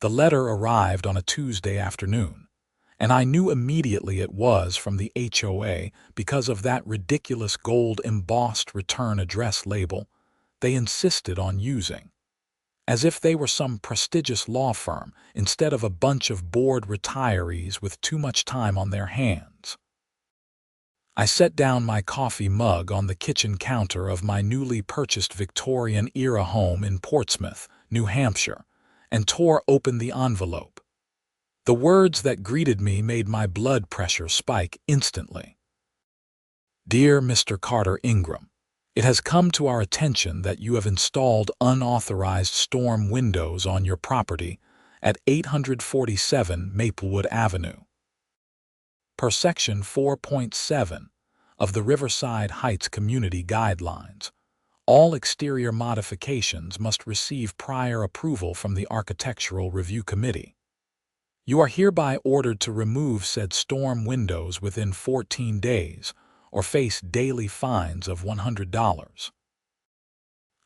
The letter arrived on a Tuesday afternoon, and I knew immediately it was from the HOA because of that ridiculous gold-embossed return address label they insisted on using, as if they were some prestigious law firm instead of a bunch of bored retirees with too much time on their hands. I set down my coffee mug on the kitchen counter of my newly purchased Victorian-era home in Portsmouth, New Hampshire, and tore open the envelope. The words that greeted me made my blood pressure spike instantly. Dear Mr. Carter Ingram, it has come to our attention that you have installed unauthorized storm windows on your property at 847 Maplewood Avenue. Per Section 4.7 of the Riverside Heights Community Guidelines, all exterior modifications must receive prior approval from the Architectural Review Committee. You are hereby ordered to remove said storm windows within 14 days or face daily fines of $100.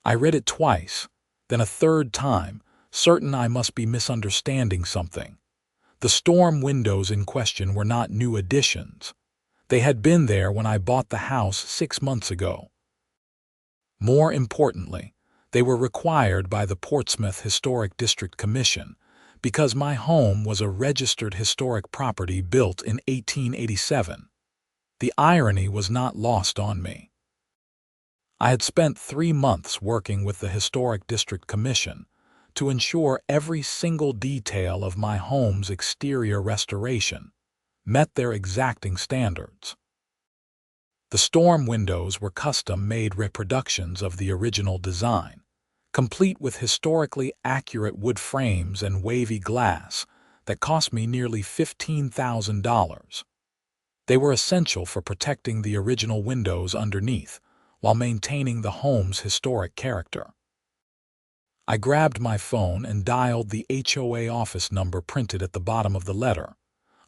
I read it twice, then a third time, certain I must be misunderstanding something. The storm windows in question were not new additions. They had been there when I bought the house 6 months ago. More importantly, they were required by the Portsmouth Historic District Commission because my home was a registered historic property built in 1887. The irony was not lost on me. I had spent 3 months working with the Historic District Commission to ensure every single detail of my home's exterior restoration met their exacting standards. The storm windows were custom-made reproductions of the original design, complete with historically accurate wood frames and wavy glass that cost me nearly $15,000. They were essential for protecting the original windows underneath while maintaining the home's historic character. I grabbed my phone and dialed the HOA office number printed at the bottom of the letter.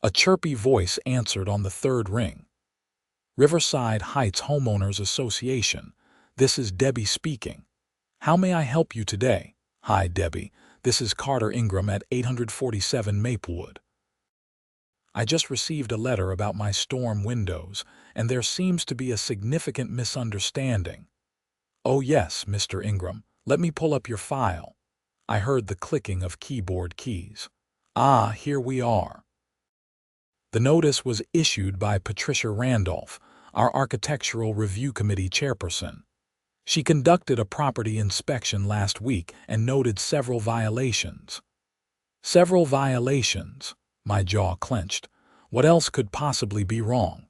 A chirpy voice answered on the third ring. Riverside Heights Homeowners Association, this is Debbie speaking. How may I help you today? Hi, Debbie. This is Carter Ingram at 847 Maplewood. I just received a letter about my storm windows, and there seems to be a significant misunderstanding. Oh yes, Mr. Ingram, let me pull up your file. I heard the clicking of keyboard keys. Ah, here we are. The notice was issued by Patricia Randolph, our Architectural Review Committee chairperson. She conducted a property inspection last week and noted several violations. Several violations? My jaw clenched. What else could possibly be wrong?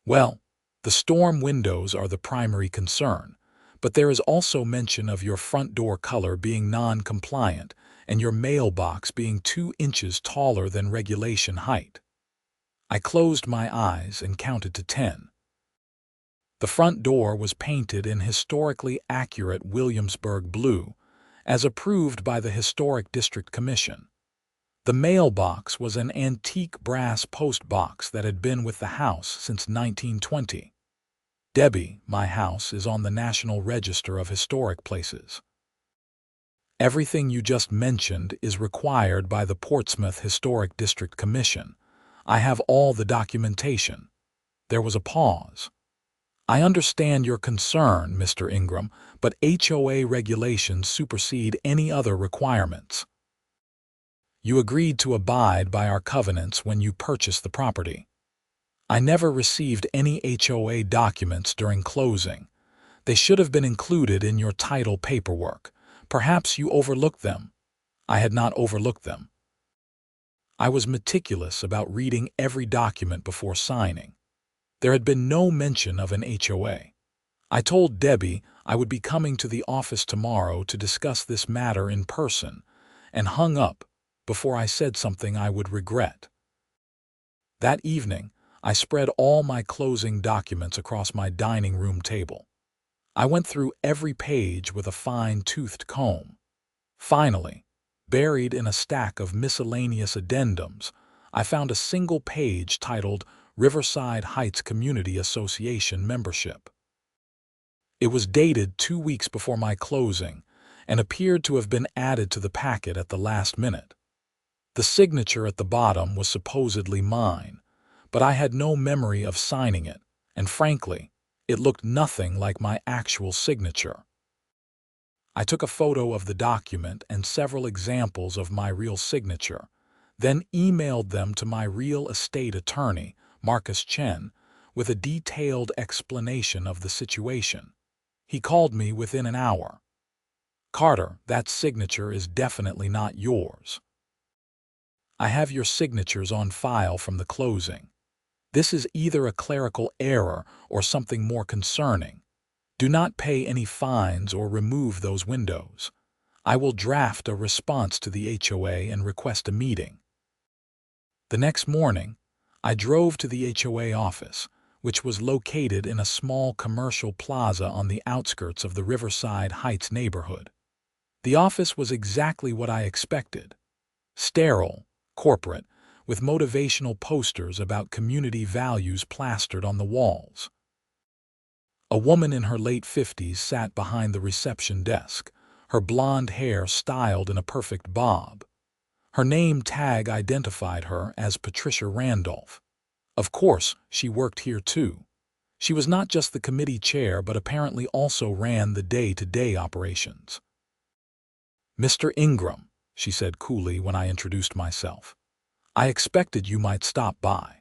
Well, the storm windows are the primary concern, but there is also mention of your front door color being non-compliant and your mailbox being 2 inches taller than regulation height. I closed my eyes and counted to 10. The front door was painted in historically accurate Williamsburg blue, as approved by the Historic District Commission. The mailbox was an antique brass post box that had been with the house since 1920. Debbie, my house is on the National Register of Historic Places. Everything you just mentioned is required by the Portsmouth Historic District Commission. I have all the documentation. There was a pause. I understand your concern, Mr. Ingram, but HOA regulations supersede any other requirements. You agreed to abide by our covenants when you purchased the property. I never received any HOA documents during closing. They should have been included in your title paperwork. Perhaps you overlooked them. I had not overlooked them. I was meticulous about reading every document before signing. There had been no mention of an HOA. I told Debbie I would be coming to the office tomorrow to discuss this matter in person, and hung up before I said something I would regret. That evening, I spread all my closing documents across my dining room table. I went through every page with a fine-toothed comb. Finally, buried in a stack of miscellaneous addendums, I found a single page titled Riverside Heights Community Association Membership. It was dated 2 weeks before my closing, and appeared to have been added to the packet at the last minute. The signature at the bottom was supposedly mine, but I had no memory of signing it, and frankly, it looked nothing like my actual signature. I took a photo of the document and several examples of my real signature, then emailed them to my real estate attorney, Marcus Chen, with a detailed explanation of the situation. He called me within an hour. "Carter, that signature is definitely not yours. I have your signatures on file from the closing. This is either a clerical error or something more concerning. Do not pay any fines or remove those windows. I will draft a response to the HOA and request a meeting." The next morning, I drove to the HOA office, which was located in a small commercial plaza on the outskirts of the Riverside Heights neighborhood. The office was exactly what I expected: sterile, corporate, with motivational posters about community values plastered on the walls. A woman in her late 50s sat behind the reception desk, her blonde hair styled in a perfect bob. Her name tag identified her as Patricia Randolph. Of course, she worked here too. She was not just the committee chair, but apparently also ran the day-to-day operations. "Mr. Ingram," she said coolly when I introduced myself. "I expected you might stop by.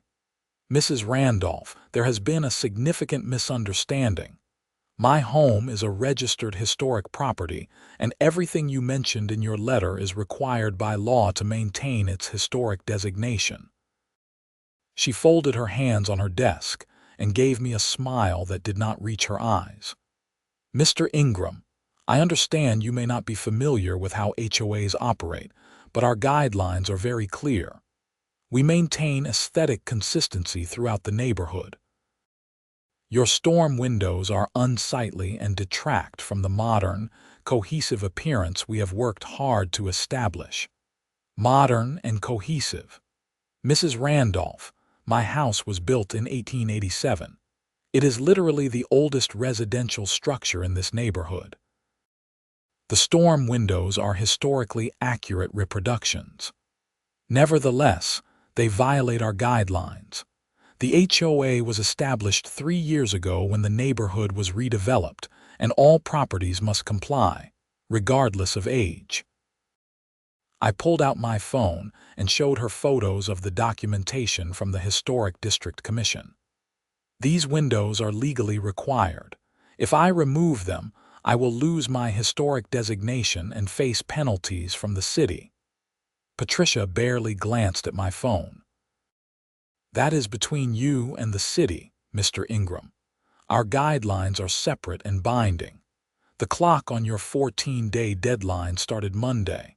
Mrs. Randolph, there has been a significant misunderstanding. My home is a registered historic property, and everything you mentioned in your letter is required by law to maintain its historic designation." She folded her hands on her desk and gave me a smile that did not reach her eyes. "Mr. Ingram, I understand you may not be familiar with how HOAs operate, but our guidelines are very clear. We maintain aesthetic consistency throughout the neighborhood. Your storm windows are unsightly and detract from the modern, cohesive appearance we have worked hard to establish." Modern and cohesive. Mrs. Randolph, my house was built in 1887. It is literally the oldest residential structure in this neighborhood. The storm windows are historically accurate reproductions. Nevertheless, they violate our guidelines. The HOA was established 3 years ago when the neighborhood was redeveloped, and all properties must comply, regardless of age. I pulled out my phone and showed her photos of the documentation from the Historic District Commission. "These windows are legally required. If I remove them, I will lose my historic designation and face penalties from the city." Patricia barely glanced at my phone. "That is between you and the city, Mr. Ingram. Our guidelines are separate and binding. The clock on your 14-day deadline started Monday.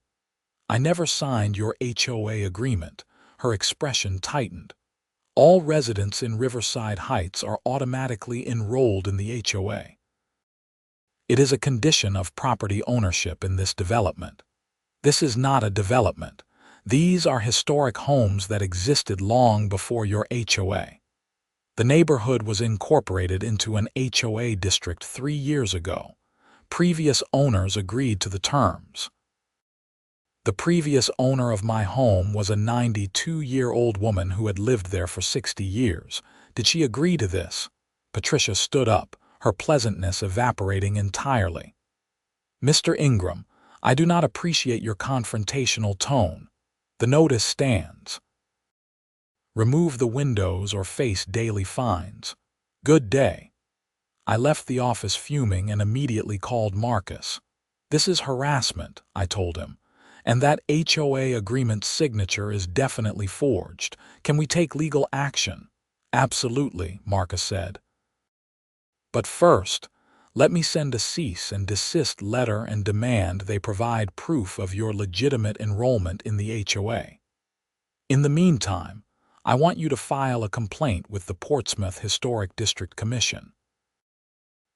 I never signed your HOA agreement." Her expression tightened. "All residents in Riverside Heights are automatically enrolled in the HOA. It is a condition of property ownership in this development. This is not a development. These are historic homes that existed long before your HOA. The neighborhood was incorporated into an HOA district 3 years ago. Previous owners agreed to the terms." The previous owner of my home was a 92-year-old woman who had lived there for 60 years. Did she agree to this? Patricia stood up, her pleasantness evaporating entirely. "Mr. Ingram, I do not appreciate your confrontational tone. The notice stands. Remove the windows or face daily fines. Good day." I left the office fuming and immediately called Marcus. "This is harassment," I told him. "And that HOA agreement signature is definitely forged. Can we take legal action?" "Absolutely," Marcus said. "But first, let me send a cease and desist letter and demand they provide proof of your legitimate enrollment in the HOA. In the meantime, I want you to file a complaint with the Portsmouth Historic District Commission.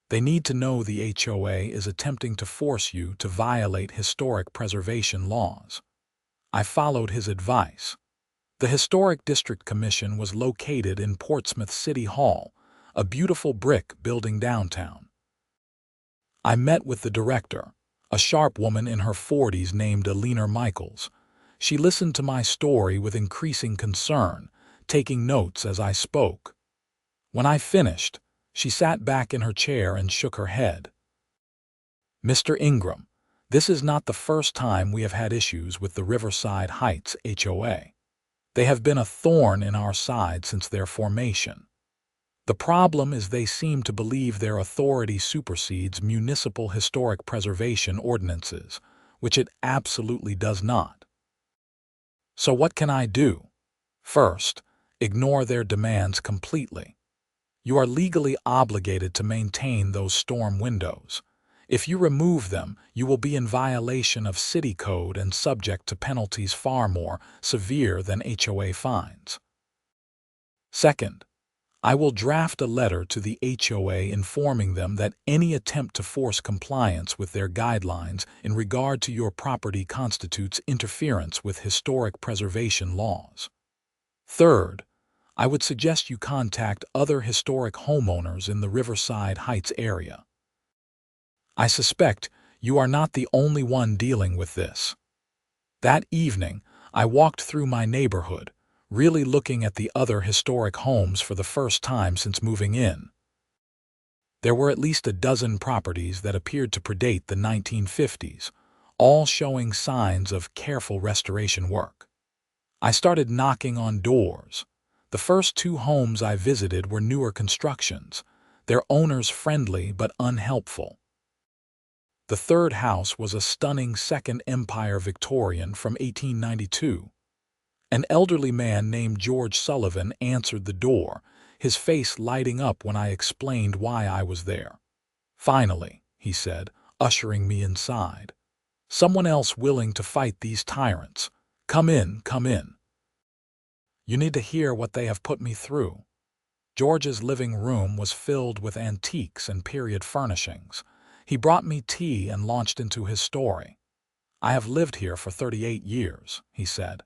They need to know the HOA is attempting to force you to violate historic preservation laws." I followed his advice. The Historic District Commission was located in Portsmouth City Hall, a beautiful brick building downtown. I met with the director, a sharp woman in her 40s named Alina Michaels. She listened to my story with increasing concern, taking notes as I spoke. When I finished, she sat back in her chair and shook her head. "Mr. Ingram, this is not the first time we have had issues with the Riverside Heights HOA. They have been a thorn in our side since their formation. The problem is they seem to believe their authority supersedes municipal historic preservation ordinances, which it absolutely does not. So what can I do? First, ignore their demands completely. You are legally obligated to maintain those storm windows. If you remove them, you will be in violation of city code and subject to penalties far more severe than HOA fines. Second, I will draft a letter to the HOA informing them that any attempt to force compliance with their guidelines in regard to your property constitutes interference with historic preservation laws. Third, I would suggest you contact other historic homeowners in the Riverside Heights area. I suspect you are not the only one dealing with this. That evening, I walked through my neighborhood, really looking at the other historic homes for the first time since moving in. There were at least a dozen properties that appeared to predate the 1950s, all showing signs of careful restoration work. I started knocking on doors. The first two homes I visited were newer constructions, their owners friendly but unhelpful. The third house was a stunning Second Empire Victorian from 1892. An elderly man named George Sullivan answered the door, his face lighting up when I explained why I was there. "Finally," he said, ushering me inside. "Someone else willing to fight these tyrants. Come in, come in. You need to hear what they have put me through." George's living room was filled with antiques and period furnishings. He brought me tea and launched into his story. "I have lived here for 38 years, he said.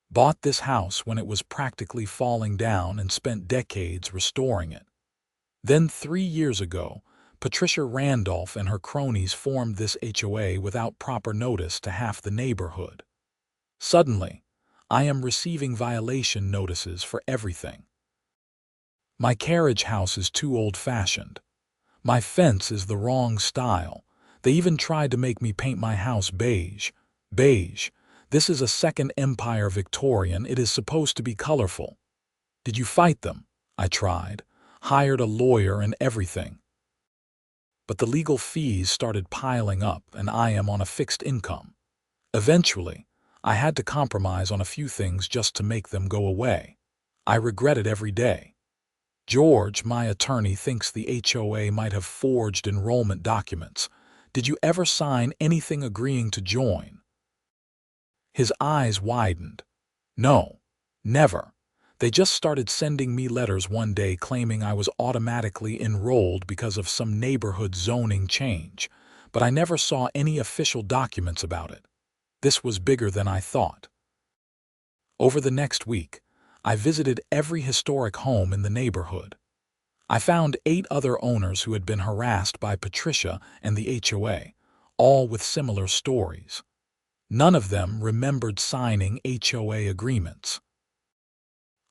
"Bought this house when it was practically falling down and spent decades restoring it. Then 3 years ago, Patricia Randolph and her cronies formed this HOA without proper notice to half the neighborhood. Suddenly, I am receiving violation notices for everything. My carriage house is too old-fashioned. My fence is the wrong style. They even tried to make me paint my house beige. Beige. This is a Second Empire Victorian. It is supposed to be colorful." "Did you fight them?" I tried. "Hired a lawyer and everything. But the legal fees started piling up and I am on a fixed income. Eventually, I had to compromise on a few things just to make them go away. I regret it every day. George, my attorney, thinks the HOA might have forged enrollment documents. Did you ever sign anything agreeing to join?" His eyes widened. "No, never. They just started sending me letters one day claiming I was automatically enrolled because of some neighborhood zoning change, but I never saw any official documents about it. This was bigger than I thought." Over the next week, I visited every historic home in the neighborhood. I found 8 other owners who had been harassed by Patricia and the HOA, all with similar stories. None of them remembered signing HOA agreements.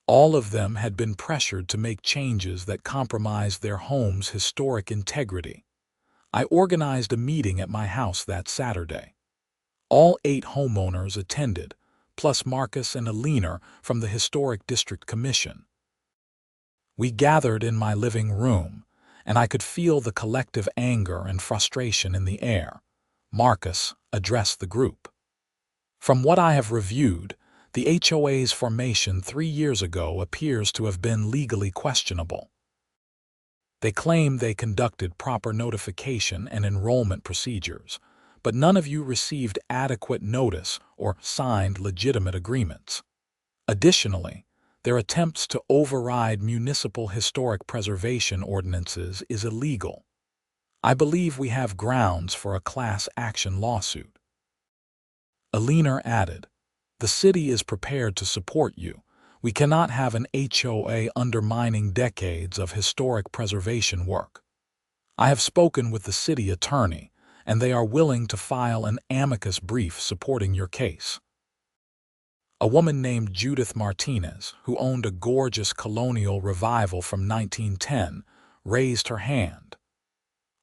All of them had been pressured to make changes that compromised their home's historic integrity. I organized a meeting at my house that Saturday. All 8 homeowners attended, plus Marcus and Alina from the Historic District Commission. We gathered in my living room, and I could feel the collective anger and frustration in the air. Marcus addressed the group. "From what I have reviewed, the HOA's formation 3 years ago appears to have been legally questionable. They claim they conducted proper notification and enrollment procedures, but none of you received adequate notice or signed legitimate agreements. Additionally, their attempts to override municipal historic preservation ordinances is illegal. I believe we have grounds for a class action lawsuit." Alina added, "The city is prepared to support you. We cannot have an HOA undermining decades of historic preservation work. I have spoken with the city attorney, and they are willing to file an amicus brief supporting your case. A woman named Judith Martinez, who owned a gorgeous colonial revival from 1910, raised her hand.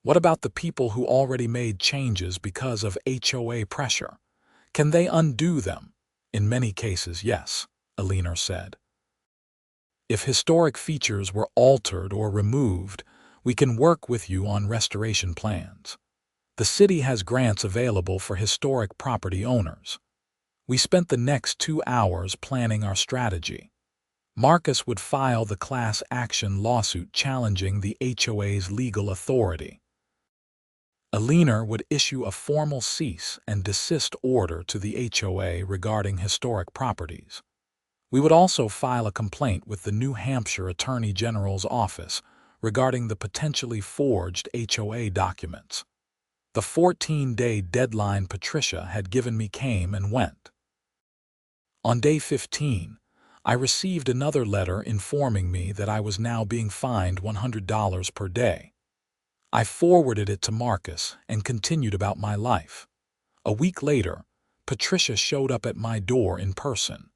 What about the people who already made changes because of HOA pressure? Can they undo them? In many cases, yes, Alina said. If historic features were altered or removed, we can work with you on restoration plans. The city has grants available for historic property owners. We spent the next 2 hours planning our strategy. Marcus would file the class action lawsuit challenging the HOA's legal authority. Alina would issue a formal cease and desist order to the HOA regarding historic properties. We would also file a complaint with the New Hampshire Attorney General's office regarding the potentially forged HOA documents. The 14-day deadline Patricia had given me came and went. On day 15, I received another letter informing me that I was now being fined $100 per day. I forwarded it to Marcus and continued about my life. A week later, Patricia showed up at my door in person.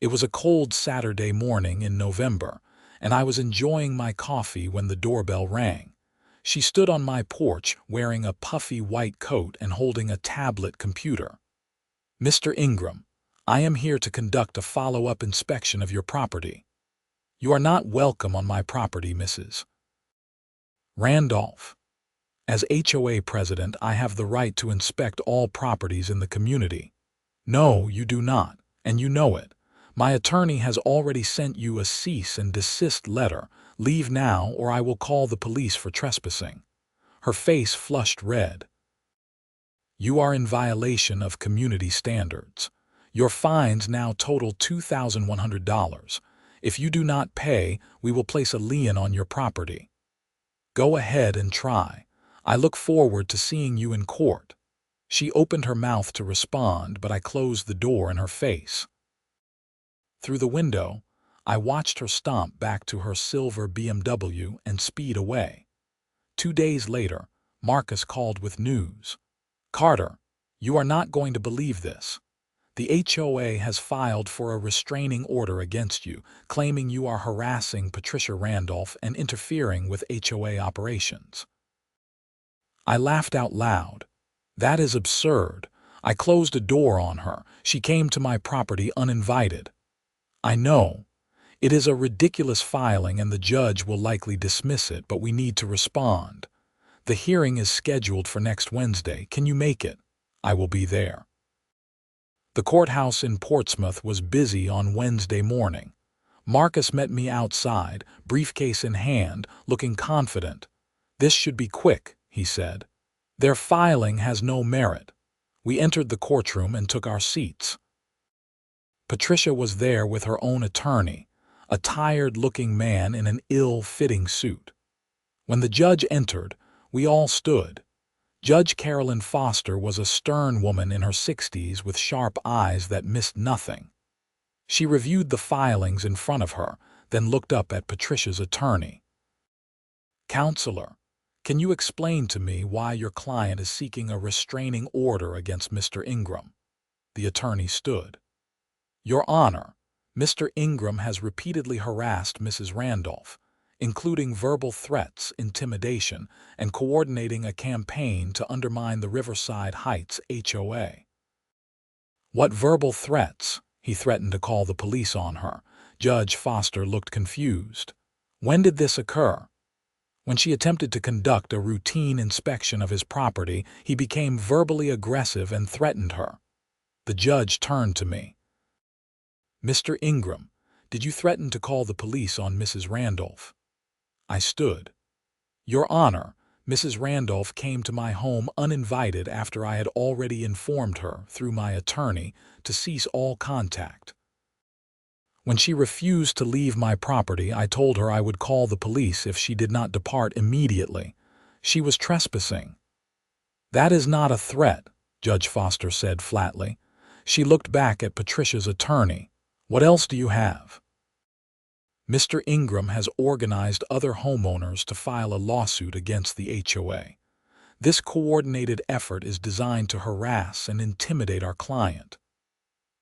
It was a cold Saturday morning in November, and I was enjoying my coffee when the doorbell rang. She stood on my porch wearing a puffy white coat and holding a tablet computer. "Mr. Ingram, I am here to conduct a follow-up inspection of your property." "You are not welcome on my property, Mrs. Randolph. As HOA president, I have the right to inspect all properties in the community." "No, you do not, and you know it. My attorney has already sent you a cease and desist letter. Leave now or I will call the police for trespassing." Her face flushed red. "You are in violation of community standards. Your fines now total $2,100. If you do not pay, we will place a lien on your property. Go ahead and try. I look forward to seeing you in court." She opened her mouth to respond, but I closed the door in her face. Through the window, I watched her stomp back to her silver BMW and speed away. 2 days later, Marcus called with news. "Carter, you are not going to believe this. The HOA has filed for a restraining order against you, claiming you are harassing Patricia Randolph and interfering with HOA operations." I laughed out loud. "That is absurd. I closed a door on her. She came to my property uninvited." "I know. It is a ridiculous filing and the judge will likely dismiss it, but we need to respond. The hearing is scheduled for next Wednesday. Can you make it? I will be there." The courthouse in Portsmouth was busy on Wednesday morning. Marcus met me outside, briefcase in hand, looking confident. "This should be quick," he said. "Their filing has no merit." We entered the courtroom and took our seats. Patricia was there with her own attorney, a tired-looking man in an ill-fitting suit. When the judge entered, we all stood. Judge Carolyn Foster was a stern woman in her 60s with sharp eyes that missed nothing. She reviewed the filings in front of her, then looked up at Patricia's attorney. "Counselor, can you explain to me why your client is seeking a restraining order against Mr. Ingram?" The attorney stood. "Your Honor, Mr. Ingram has repeatedly harassed Mrs. Randolph, including verbal threats, intimidation, and coordinating a campaign to undermine the Riverside Heights HOA." "What verbal threats?" "He threatened to call the police on her." Judge Foster looked confused. "When did this occur?" "When she attempted to conduct a routine inspection of his property, he became verbally aggressive and threatened her." The judge turned to me. "Mr. Ingram, did you threaten to call the police on Mrs. Randolph?" I stood. "Your Honor, Mrs. Randolph came to my home uninvited after I had already informed her, through my attorney, to cease all contact. When she refused to leave my property, I told her I would call the police if she did not depart immediately. She was trespassing." "That is not a threat," Judge Foster said flatly. She looked back at Patricia's attorney. "What else do you have?" "Mr. Ingram has organized other homeowners to file a lawsuit against the HOA. This coordinated effort is designed to harass and intimidate our client.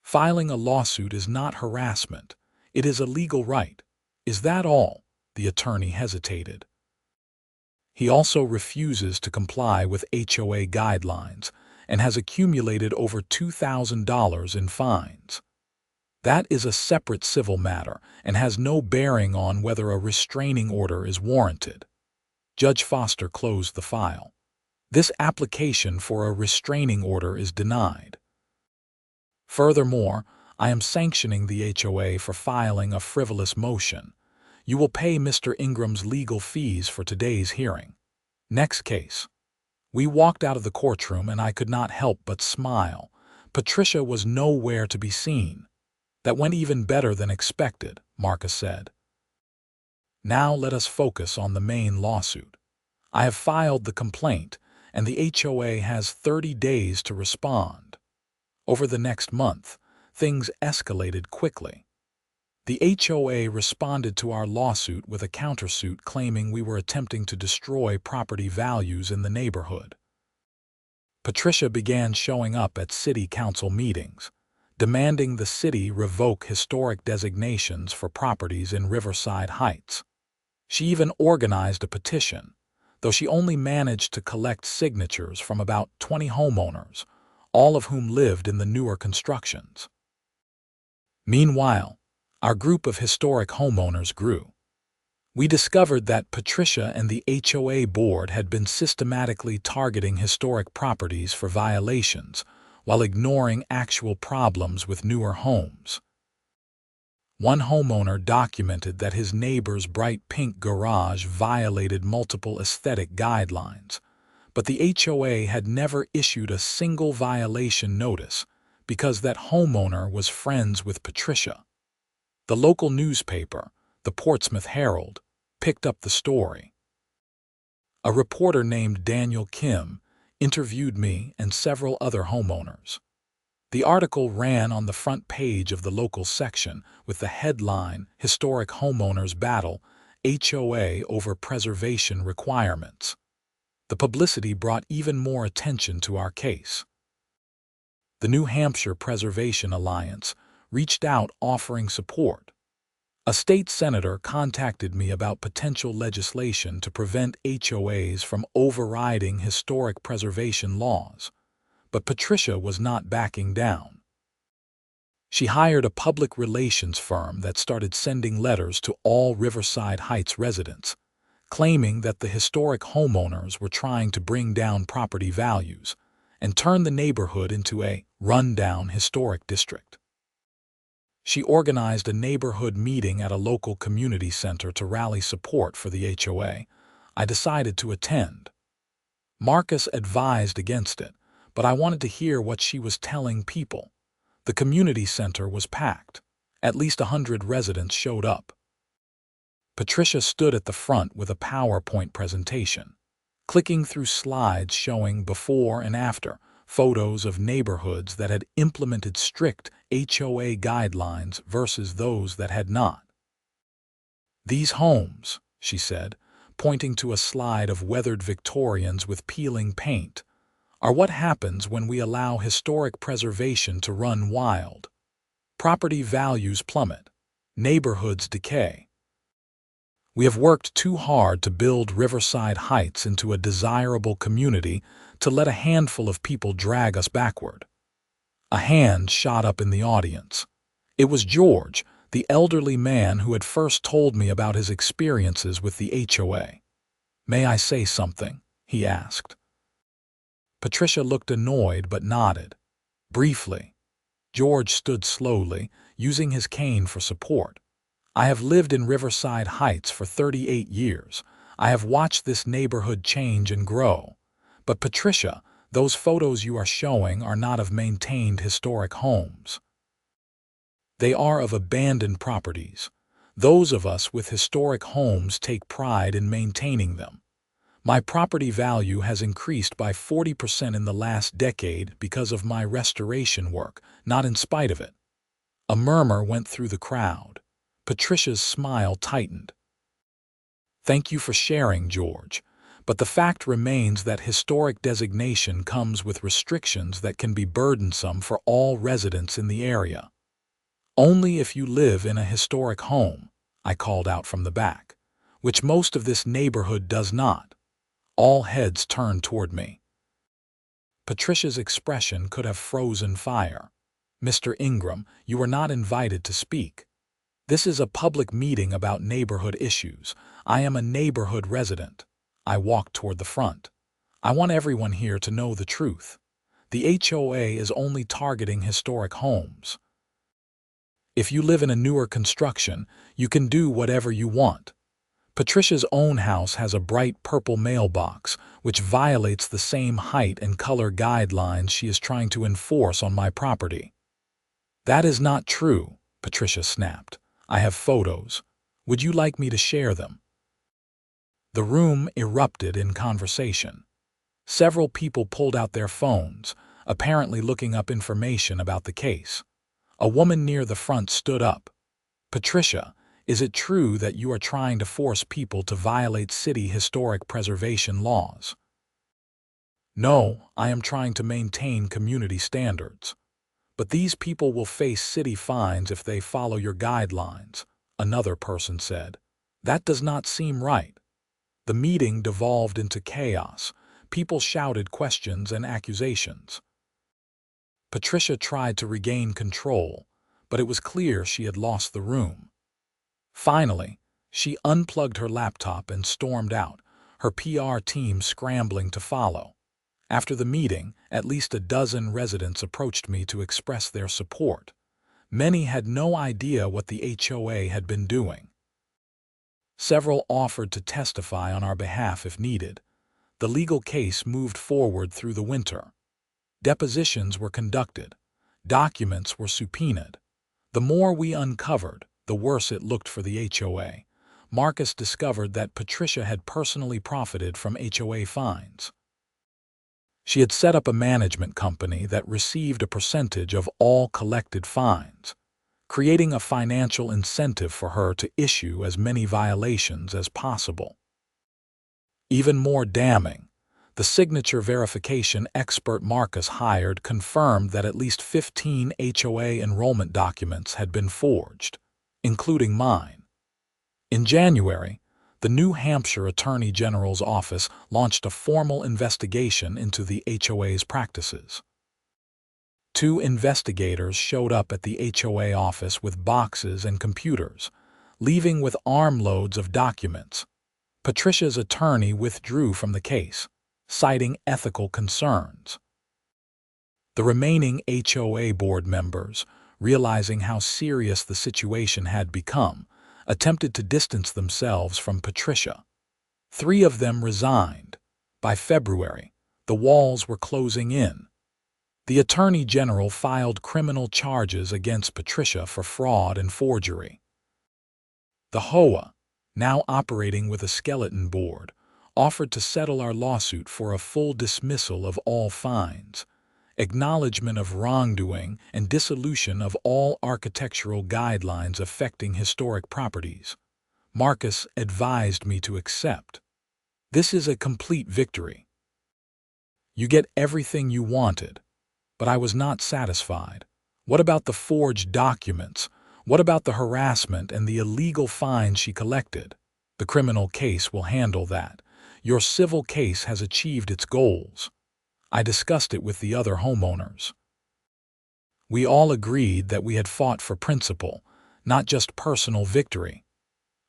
Filing a lawsuit is not harassment. It is a legal right. Is that all? The attorney hesitated. He also refuses to comply with HOA guidelines and has accumulated over $2,000 in fines. That is a separate civil matter and has no bearing on whether a restraining order is warranted. Judge Foster closed the file. This application for a restraining order is denied. Furthermore, I am sanctioning the HOA for filing a frivolous motion. You will pay Mr. Ingram's legal fees for today's hearing. Next case. We walked out of the courtroom and I could not help but smile. Patricia was nowhere to be seen. That went even better than expected, Marcus said. Now let us focus on the main lawsuit. I have filed the complaint, and the HOA has 30 days to respond. Over the next month, things escalated quickly. The HOA responded to our lawsuit with a countersuit claiming we were attempting to destroy property values in the neighborhood. Patricia began showing up at city council meetings, demanding the city revoke historic designations for properties in Riverside Heights. She even organized a petition, though she only managed to collect signatures from about 20 homeowners, all of whom lived in the newer constructions. Meanwhile, our group of historic homeowners grew. We discovered that Patricia and the HOA board had been systematically targeting historic properties for violations while ignoring actual problems with newer homes. One homeowner documented that his neighbor's bright pink garage violated multiple aesthetic guidelines, but the HOA had never issued a single violation notice because that homeowner was friends with Patricia. The local newspaper, the Portsmouth Herald, picked up the story. A reporter named Daniel Kim interviewed me and several other homeowners. The article ran on the front page of the local section with the headline, "Historic Homeowners Battle, HOA Over Preservation Requirements." The publicity brought even more attention to our case. The New Hampshire Preservation Alliance reached out offering support. A state senator contacted me about potential legislation to prevent HOAs from overriding historic preservation laws, but Patricia was not backing down. She hired a public relations firm that started sending letters to all Riverside Heights residents, claiming that the historic homeowners were trying to bring down property values and turn the neighborhood into a rundown historic district. She organized a neighborhood meeting at a local community center to rally support for the HOA. I decided to attend. Marcus advised against it, but I wanted to hear what she was telling people. The community center was packed. At least 100 residents showed up. Patricia stood at the front with a PowerPoint presentation, clicking through slides showing before and after photos of neighborhoods that had implemented strict HOA guidelines versus those that had not. "These homes," she said, pointing to a slide of weathered Victorians with peeling paint, "are what happens when we allow historic preservation to run wild. Property values plummet. Neighborhoods decay. We have worked too hard to build Riverside Heights into a desirable community to let a handful of people drag us backward." A hand shot up in the audience. It was George, the elderly man who had first told me about his experiences with the HOA. "May I say something?" he asked. Patricia looked annoyed but nodded. Briefly. George stood slowly, using his cane for support. "I have lived in Riverside Heights for 38 years. I have watched this neighborhood change and grow. But Patricia, those photos you are showing are not of maintained historic homes. They are of abandoned properties. Those of us with historic homes take pride in maintaining them. My property value has increased by 40% in the last decade because of my restoration work, not in spite of it." A murmur went through the crowd. Patricia's smile tightened. "Thank you for sharing, George. But the fact remains that historic designation comes with restrictions that can be burdensome for all residents in the area. Only if you live in a historic home, I called out from the back, which most of this neighborhood does not. All heads turned toward me. Patricia's expression could have frozen fire. "Mr. Ingram, you are not invited to speak. This is a public meeting about neighborhood issues. I am a neighborhood resident." I walked toward the front. "I want everyone here to know the truth. The HOA is only targeting historic homes. If you live in a newer construction, you can do whatever you want. Patricia's own house has a bright purple mailbox, which violates the same height and color guidelines she is trying to enforce on my property." "That is not true," Patricia snapped. "I have photos. Would you like me to share them?" The room erupted in conversation. Several people pulled out their phones, apparently looking up information about the case. A woman near the front stood up. "Patricia, is it true that you are trying to force people to violate city historic preservation laws?" "No, I am trying to maintain community standards. But these people will face city fines if they follow your guidelines," another person said. "That does not seem right." The meeting devolved into chaos. People shouted questions and accusations. Patricia tried to regain control, but it was clear she had lost the room. Finally, she unplugged her laptop and stormed out, her PR team scrambling to follow. After the meeting, at least a dozen residents approached me to express their support. Many had no idea what the HOA had been doing. Several offered to testify on our behalf if needed. The legal case moved forward through the winter. Depositions were conducted. Documents were subpoenaed. The more we uncovered, the worse it looked for the HOA. Marcus discovered that Patricia had personally profited from HOA fines. She had set up a management company that received a percentage of all collected fines, creating a financial incentive for her to issue as many violations as possible. Even more damning, the signature verification expert Marcus hired confirmed that at least 15 HOA enrollment documents had been forged, including mine. In January, the New Hampshire Attorney General's office launched a formal investigation into the HOA's practices. 2 investigators showed up at the HOA office with boxes and computers, leaving with armloads of documents. Patricia's attorney withdrew from the case, citing ethical concerns. The remaining HOA board members, realizing how serious the situation had become, attempted to distance themselves from Patricia. 3 of them resigned. By February, the walls were closing in. The Attorney General filed criminal charges against Patricia for fraud and forgery. The HOA, now operating with a skeleton board, offered to settle our lawsuit for a full dismissal of all fines, acknowledgement of wrongdoing, and dissolution of all architectural guidelines affecting historic properties. Marcus advised me to accept. "This is a complete victory. You get everything you wanted." But I was not satisfied. What about the forged documents? What about the harassment and the illegal fines she collected? "The criminal case will handle that. Your civil case has achieved its goals." I discussed it with the other homeowners. We all agreed that we had fought for principle, not just personal victory.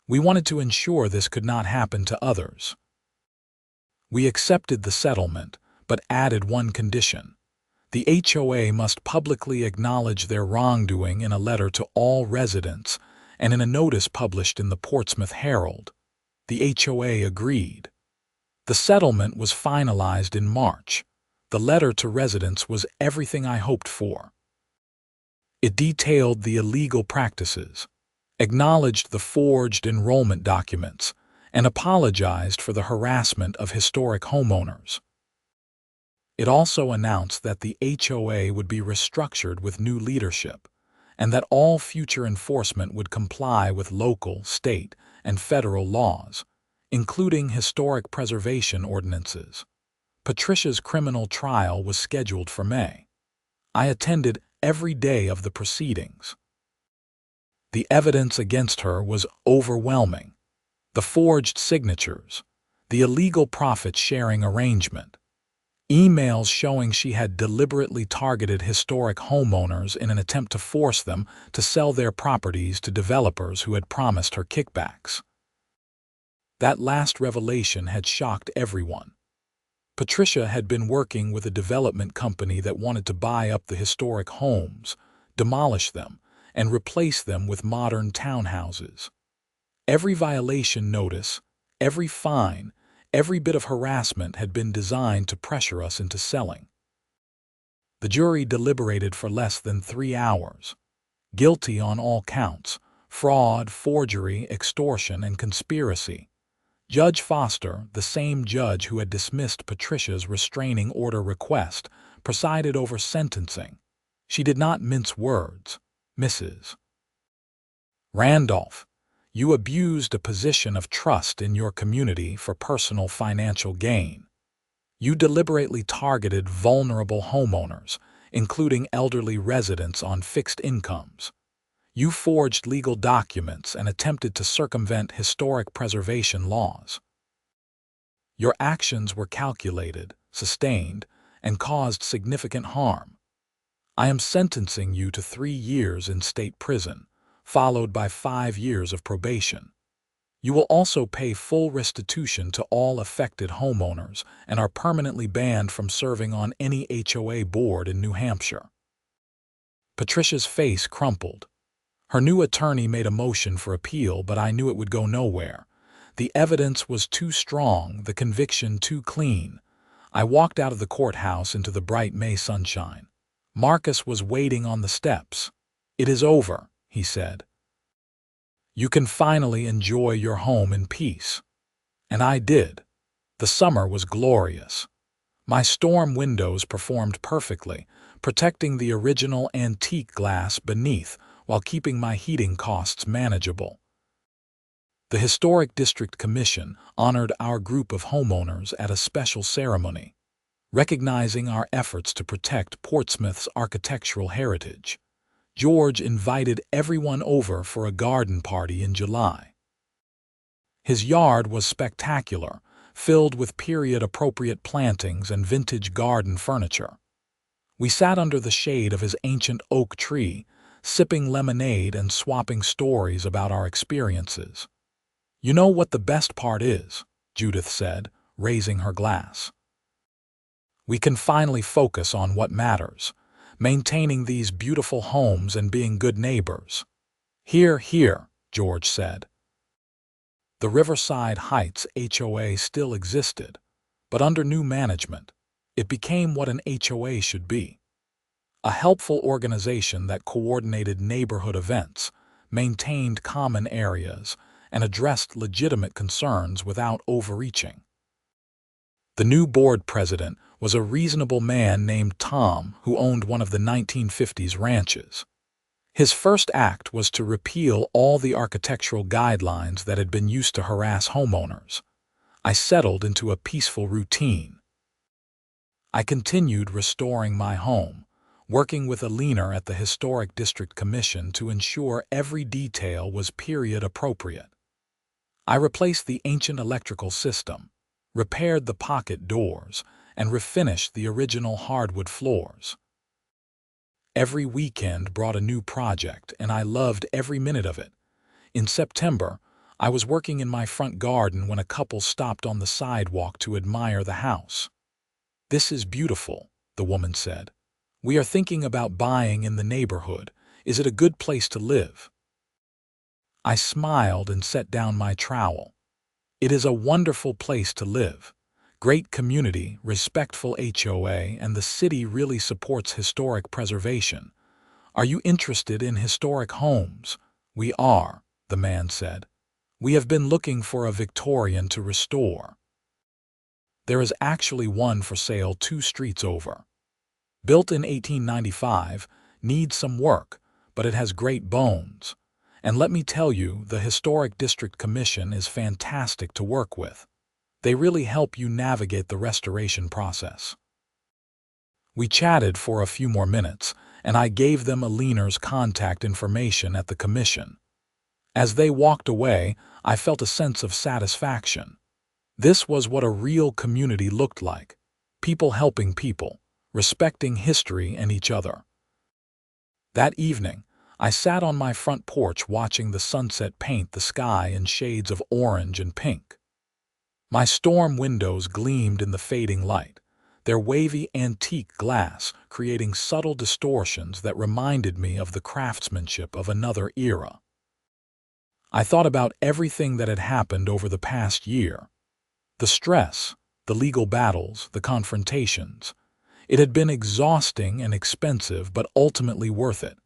We wanted to ensure this could not happen to others. We accepted the settlement, but added one condition. The HOA must publicly acknowledge their wrongdoing in a letter to all residents and in a notice published in the Portsmouth Herald. The HOA agreed. The settlement was finalized in March. The letter to residents was everything I hoped for. It detailed the illegal practices, acknowledged the forged enrollment documents, and apologized for the harassment of historic homeowners. It also announced that the HOA would be restructured with new leadership, and that all future enforcement would comply with local, state, and federal laws, including historic preservation ordinances. Patricia's criminal trial was scheduled for May. I attended every day of the proceedings. The evidence against her was overwhelming. The forged signatures, the illegal profit-sharing arrangement, emails showing she had deliberately targeted historic homeowners in an attempt to force them to sell their properties to developers who had promised her kickbacks. That last revelation had shocked everyone. Patricia had been working with a development company that wanted to buy up the historic homes, demolish them, and replace them with modern townhouses. Every violation notice, every fine, every bit of harassment had been designed to pressure us into selling. The jury deliberated for less than 3 hours. Guilty on all counts: fraud, forgery, extortion, and conspiracy. Judge Foster, the same judge who had dismissed Patricia's restraining order request, presided over sentencing. She did not mince words. Mrs. Randolph, you abused a position of trust in your community for personal financial gain. You deliberately targeted vulnerable homeowners, including elderly residents on fixed incomes. You forged legal documents and attempted to circumvent historic preservation laws. Your actions were calculated, sustained, and caused significant harm. I am sentencing you to 3 years in state prison, followed by 5 years of probation. You will also pay full restitution to all affected homeowners and are permanently banned from serving on any HOA board in New Hampshire. Patricia's face crumpled. Her new attorney made a motion for appeal, but I knew it would go nowhere. The evidence was too strong, the conviction too clean. I walked out of the courthouse into the bright May sunshine. Marcus was waiting on the steps. "It is over," he said. "You can finally enjoy your home in peace." And I did. The summer was glorious. My storm windows performed perfectly, protecting the original antique glass beneath while keeping my heating costs manageable. The Historic District Commission honored our group of homeowners at a special ceremony, recognizing our efforts to protect Portsmouth's architectural heritage. George invited everyone over for a garden party in July. His yard was spectacular, filled with period-appropriate plantings and vintage garden furniture. We sat under the shade of his ancient oak tree, sipping lemonade and swapping stories about our experiences. "You know what the best part is," Judith said, raising her glass. "We can finally focus on what matters, maintaining these beautiful homes and being good neighbors." "Hear, hear," George said. The Riverside Heights HOA still existed, but under new management, it became what an HOA should be: a helpful organization that coordinated neighborhood events, maintained common areas, and addressed legitimate concerns without overreaching. The new board president was a reasonable man named Tom who owned one of the 1950s ranches. His first act was to repeal all the architectural guidelines that had been used to harass homeowners. I settled into a peaceful routine. I continued restoring my home, working with a leaner at the Historic District Commission to ensure every detail was period appropriate. I replaced the ancient electrical system, repaired the pocket doors, and refinished the original hardwood floors. Every weekend brought a new project, and I loved every minute of it. In September, I was working in my front garden when a couple stopped on the sidewalk to admire the house. "This is beautiful," the woman said. "We are thinking about buying in the neighborhood. Is it a good place to live?" I smiled and set down my trowel. "It is a wonderful place to live. Great community, respectful HOA, and the city really supports historic preservation. Are you interested in historic homes?" "We are," the man said. "We have been looking for a Victorian to restore. There is actually one for sale 2 streets over. Built in 1895, needs some work, but it has great bones. And let me tell you, the Historic District Commission is fantastic to work with. They really help you navigate the restoration process. We chatted for a few more minutes, and I gave them Alina's contact information at the commission. As they walked away, I felt a sense of satisfaction. This was what a real community looked like. People helping people, respecting history and each other. That evening, I sat on my front porch watching the sunset paint the sky in shades of orange and pink. My storm windows gleamed in the fading light, their wavy antique glass creating subtle distortions that reminded me of the craftsmanship of another era. I thought about everything that had happened over the past year. The stress, the legal battles, the confrontations. It had been exhausting and expensive, but ultimately worth it.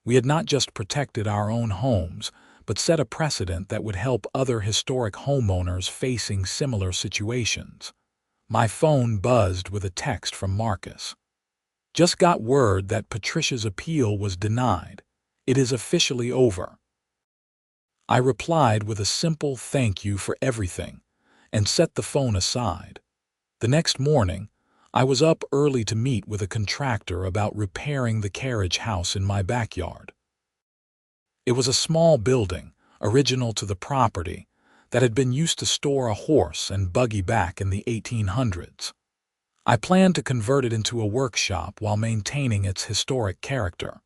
We had not just protected our own homes, but set a precedent that would help other historic homeowners facing similar situations. My phone buzzed with a text from Marcus. Just got word that Patricia's appeal was denied. It is officially over. I replied with a simple thank you for everything, and set the phone aside. The next morning, I was up early to meet with a contractor about repairing the carriage house in my backyard. It was a small building, original to the property, that had been used to store a horse and buggy back in the 1800s. I planned to convert it into a workshop while maintaining its historic character.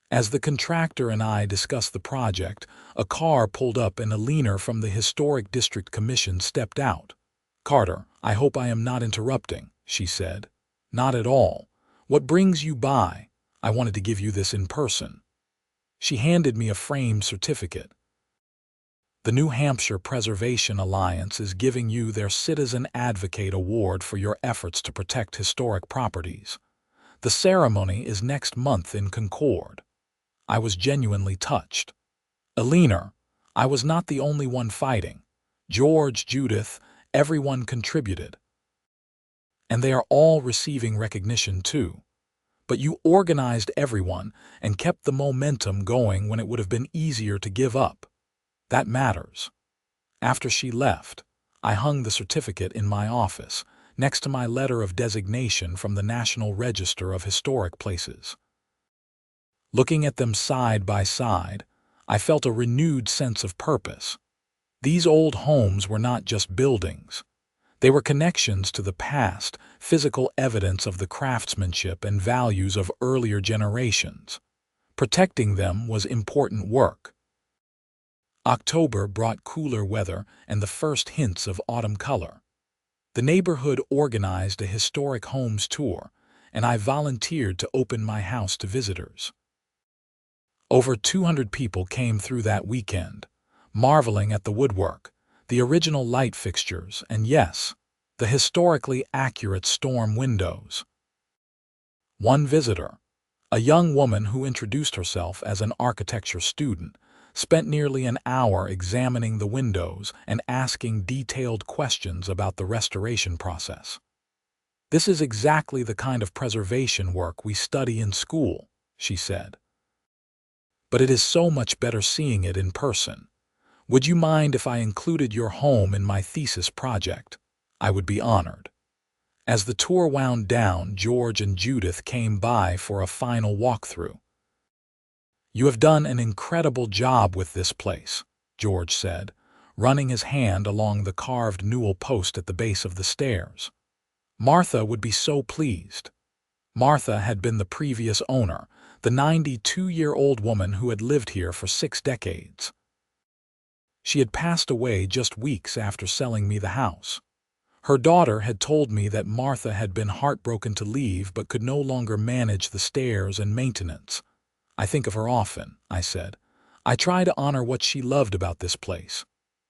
As the contractor and I discussed the project, a car pulled up and Alina from the Historic District Commission stepped out. "Carter, I hope I am not interrupting," she said. "Not at all. What brings you by? I wanted to give you this in person." She handed me a framed certificate. "The New Hampshire Preservation Alliance is giving you their Citizen Advocate Award for your efforts to protect historic properties. The ceremony is next month in Concord." I was genuinely touched. "Alina, I was not the only one fighting. George, Judith, everyone contributed. And they are all receiving recognition too. But you organized everyone and kept the momentum going when it would have been easier to give up. That matters." After she left, I hung the certificate in my office, next to my letter of designation from the National Register of Historic Places. Looking at them side by side, I felt a renewed sense of purpose. These old homes were not just buildings. They were connections to the past, physical evidence of the craftsmanship and values of earlier generations. Protecting them was important work. October brought cooler weather and the first hints of autumn color. The neighborhood organized a historic homes tour, and I volunteered to open my house to visitors. Over 200 people came through that weekend, marveling at the woodwork, the original light fixtures, and yes, the historically accurate storm windows. One visitor, a young woman who introduced herself as an architecture student, spent nearly an hour examining the windows and asking detailed questions about the restoration process. "This is exactly the kind of preservation work we study in school," she said. "But it is so much better seeing it in person. Would you mind if I included your home in my thesis project? I would be honored." As the tour wound down, George and Judith came by for a final walkthrough. "You have done an incredible job with this place," George said, running his hand along the carved newel post at the base of the stairs. "Martha would be so pleased." Martha had been the previous owner, the 92-year-old woman who had lived here for 6 decades. She had passed away just weeks after selling me the house. Her daughter had told me that Martha had been heartbroken to leave but could no longer manage the stairs and maintenance. "I think of her often," I said. "I try to honor what she loved about this place."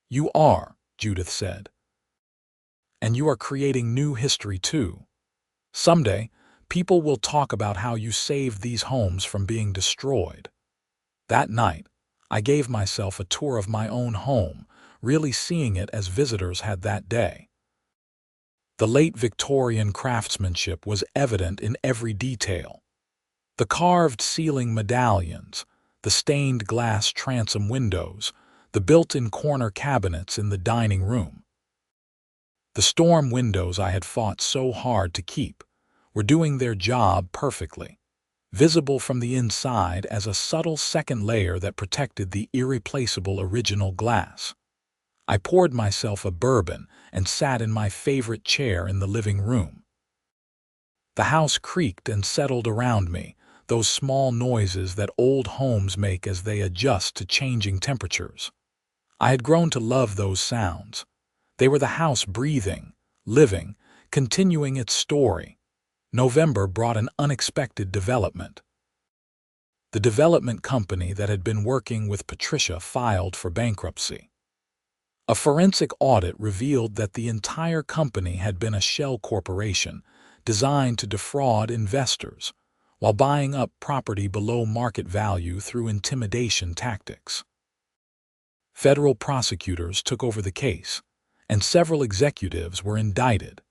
"You are," Judith said. "And you are creating new history too. Someday, people will talk about how you saved these homes from being destroyed." That night, I gave myself a tour of my own home, really seeing it as visitors had that day. The late Victorian craftsmanship was evident in every detail. The carved ceiling medallions, the stained glass transom windows, the built-in corner cabinets in the dining room. The storm windows I had fought so hard to keep were doing their job perfectly, visible from the inside as a subtle second layer that protected the irreplaceable original glass. I poured myself a bourbon and sat in my favorite chair in the living room. The house creaked and settled around me, those small noises that old homes make as they adjust to changing temperatures. I had grown to love those sounds. They were the house breathing, living, continuing its story. November brought an unexpected development. The development company that had been working with Patricia filed for bankruptcy. A forensic audit revealed that the entire company had been a shell corporation designed to defraud investors while buying up property below market value through intimidation tactics. Federal prosecutors took over the case, and several executives were indicted.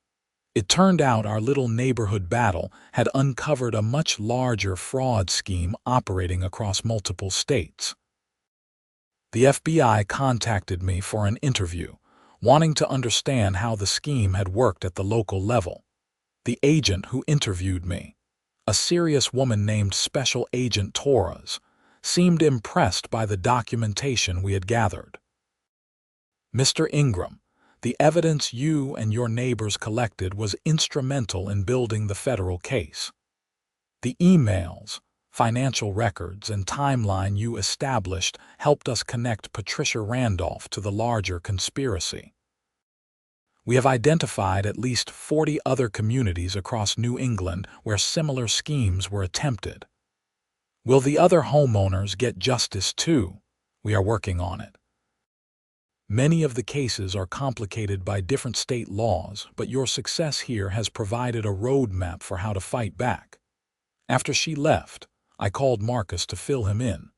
It turned out our little neighborhood battle had uncovered a much larger fraud scheme operating across multiple states. The FBI contacted me for an interview, wanting to understand how the scheme had worked at the local level. The agent who interviewed me, a serious woman named Special Agent Torres, seemed impressed by the documentation we had gathered. "Mr. Ingram, the evidence you and your neighbors collected was instrumental in building the federal case. The emails, financial records, and timeline you established helped us connect Patricia Randolph to the larger conspiracy. We have identified at least 40 other communities across New England where similar schemes were attempted. Will the other homeowners get justice too? We are working on it. Many of the cases are complicated by different state laws, but your success here has provided a roadmap for how to fight back." After she left, I called Marcus to fill him in.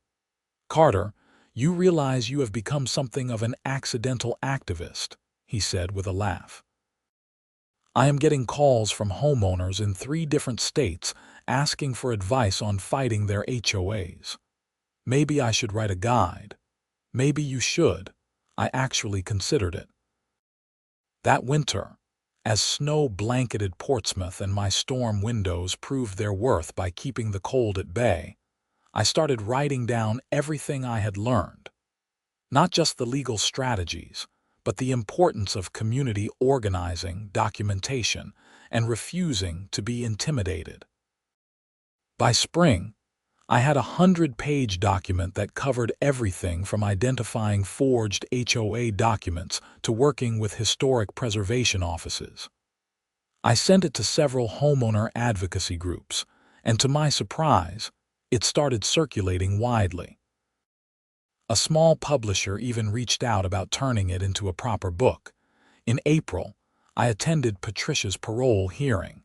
"Carter, you realize you have become something of an accidental activist," he said with a laugh. "I am getting calls from homeowners in 3 different states asking for advice on fighting their HOAs. Maybe I should write a guide. Maybe you should. I actually considered it. That winter, as snow blanketed Portsmouth and my storm windows proved their worth by keeping the cold at bay, I started writing down everything I had learned. Not just the legal strategies, but the importance of community organizing, documentation, and refusing to be intimidated. By spring, I had a 100-page document that covered everything from identifying forged HOA documents to working with historic preservation offices. I sent it to several homeowner advocacy groups, and to my surprise, it started circulating widely. A small publisher even reached out about turning it into a proper book. In April, I attended Patricia's parole hearing.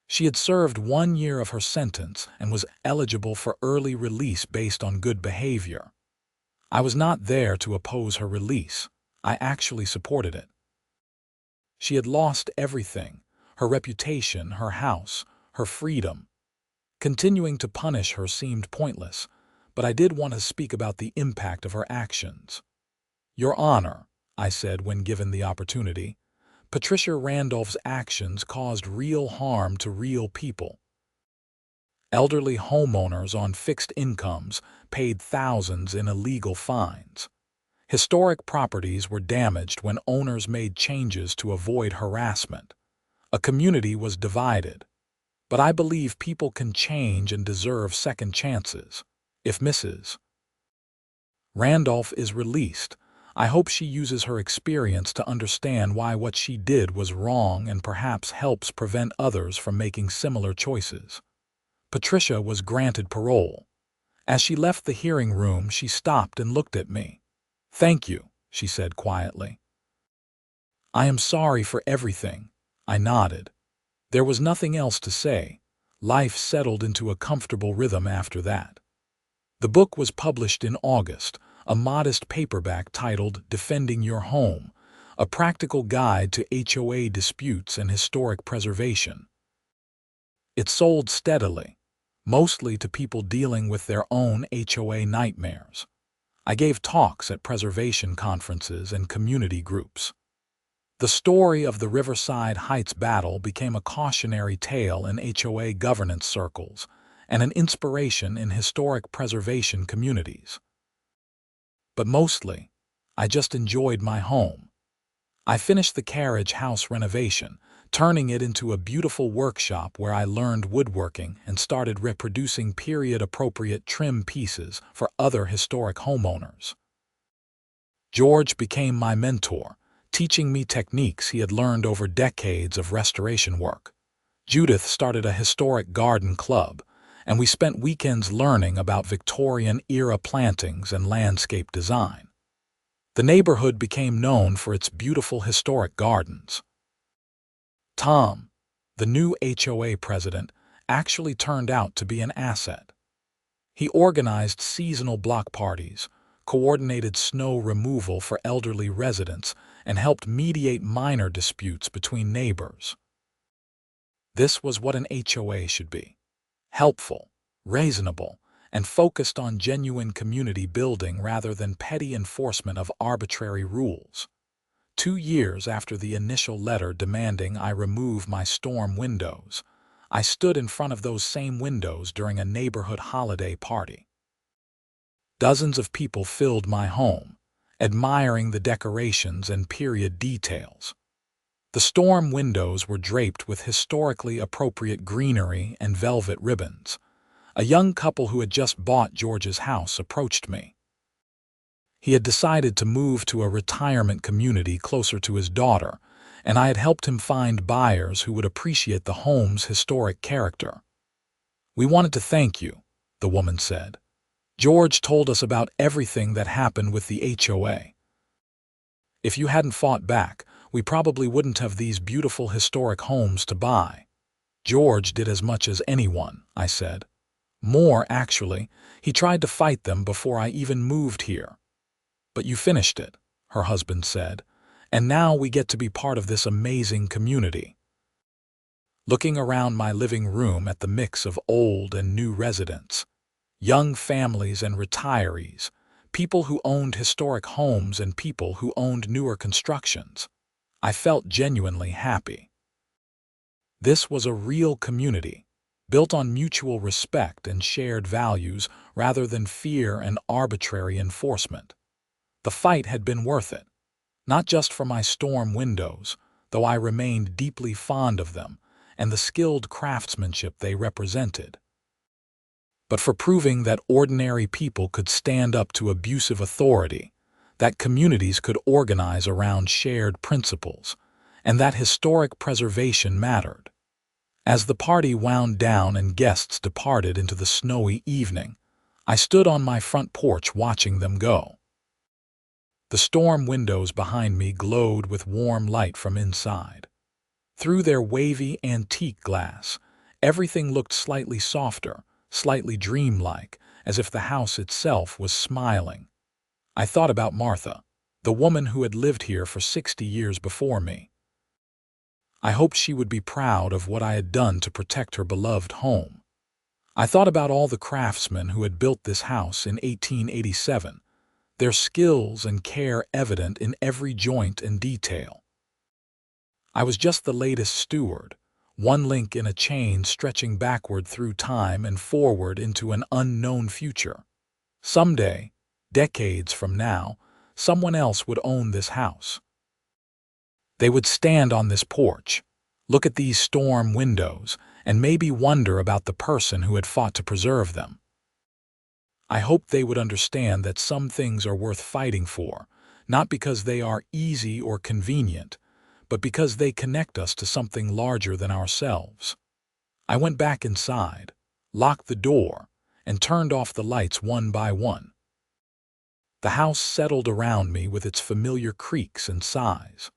She had served 1 year of her sentence and was eligible for early release based on good behavior. I was not there to oppose her release. I actually supported it. She had lost everything: her reputation, her house, her freedom. Continuing to punish her seemed pointless, but I did want to speak about the impact of her actions. "Your Honor," I said when given the opportunity, "Patricia Randolph's actions caused real harm to real people. Elderly homeowners on fixed incomes paid thousands in illegal fines. Historic properties were damaged when owners made changes to avoid harassment. A community was divided. But I believe people can change and deserve second chances. If Mrs. Randolph is released, I hope she uses her experience to understand why what she did was wrong and perhaps helps prevent others from making similar choices." Patricia was granted parole. As she left the hearing room, she stopped and looked at me. "Thank you," she said quietly. "I am sorry for everything," I nodded. There was nothing else to say. Life settled into a comfortable rhythm after that. The book was published in August, a modest paperback titled Defending Your Home, a practical guide to HOA disputes and historic preservation. It sold steadily, mostly to people dealing with their own HOA nightmares. I gave talks at preservation conferences and community groups. The story of the Riverside Heights battle became a cautionary tale in HOA governance circles and an inspiration in historic preservation communities. But mostly, I just enjoyed my home. I finished the carriage house renovation, turning it into a beautiful workshop where I learned woodworking and started reproducing period-appropriate trim pieces for other historic homeowners. George became my mentor, teaching me techniques he had learned over decades of restoration work. Judith started a historic garden club, and we spent weekends learning about Victorian-era plantings and landscape design. The neighborhood became known for its beautiful historic gardens. Tom, the new HOA president, actually turned out to be an asset. He organized seasonal block parties, coordinated snow removal for elderly residents, and helped mediate minor disputes between neighbors. This was what an HOA should be: helpful, reasonable, and focused on genuine community building rather than petty enforcement of arbitrary rules. 2 years after the initial letter demanding I remove my storm windows, I stood in front of those same windows during a neighborhood holiday party. Dozens of people filled my home, admiring the decorations and period details. The storm windows were draped with historically appropriate greenery and velvet ribbons. A young couple who had just bought George's house approached me. He had decided to move to a retirement community closer to his daughter, and I had helped him find buyers who would appreciate the home's historic character. "We wanted to thank you," the woman said. "George told us about everything that happened with the HOA. If you hadn't fought back, we probably wouldn't have these beautiful historic homes to buy." "George did as much as anyone," I said. "More, actually. He tried to fight them before I even moved here." "But you finished it," her husband said, "and now we get to be part of this amazing community." Looking around my living room at the mix of old and new residents, young families and retirees, people who owned historic homes and people who owned newer constructions, I felt genuinely happy. This was a real community, built on mutual respect and shared values rather than fear and arbitrary enforcement. The fight had been worth it, not just for my storm windows, though I remained deeply fond of them, and the skilled craftsmanship they represented, but for proving that ordinary people could stand up to abusive authority, that communities could organize around shared principles, and that historic preservation mattered. As the party wound down and guests departed into the snowy evening, I stood on my front porch watching them go. The storm windows behind me glowed with warm light from inside. Through their wavy antique glass, everything looked slightly softer, slightly dreamlike, as if the house itself was smiling. I thought about Martha, the woman who had lived here for 60 years before me. I hoped she would be proud of what I had done to protect her beloved home. I thought about all the craftsmen who had built this house in 1887, their skills and care evident in every joint and detail. I was just the latest steward, one link in a chain stretching backward through time and forward into an unknown future. Someday, decades from now, someone else would own this house. They would stand on this porch, look at these storm windows, and maybe wonder about the person who had fought to preserve them. I hoped they would understand that some things are worth fighting for, not because they are easy or convenient, but because they connect us to something larger than ourselves. I went back inside, locked the door, and turned off the lights one by one. The house settled around me with its familiar creaks and sighs.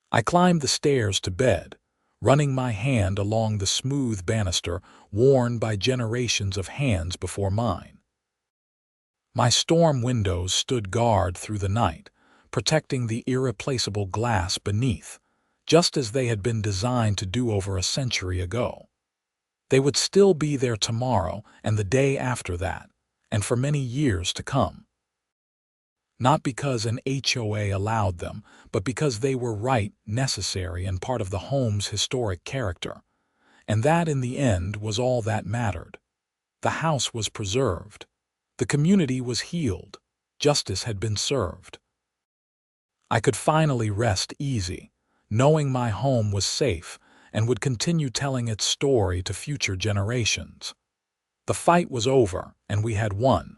I climbed the stairs to bed, running my hand along the smooth banister worn by generations of hands before mine. My storm windows stood guard through the night, protecting the irreplaceable glass beneath, just as they had been designed to do over a century ago. They would still be there tomorrow and the day after that, and for many years to come. Not because an HOA allowed them, but because they were right, necessary, and part of the home's historic character. And that, in the end, was all that mattered. The house was preserved. The community was healed. Justice had been served. I could finally rest easy, knowing my home was safe and would continue telling its story to future generations. The fight was over, and we had won,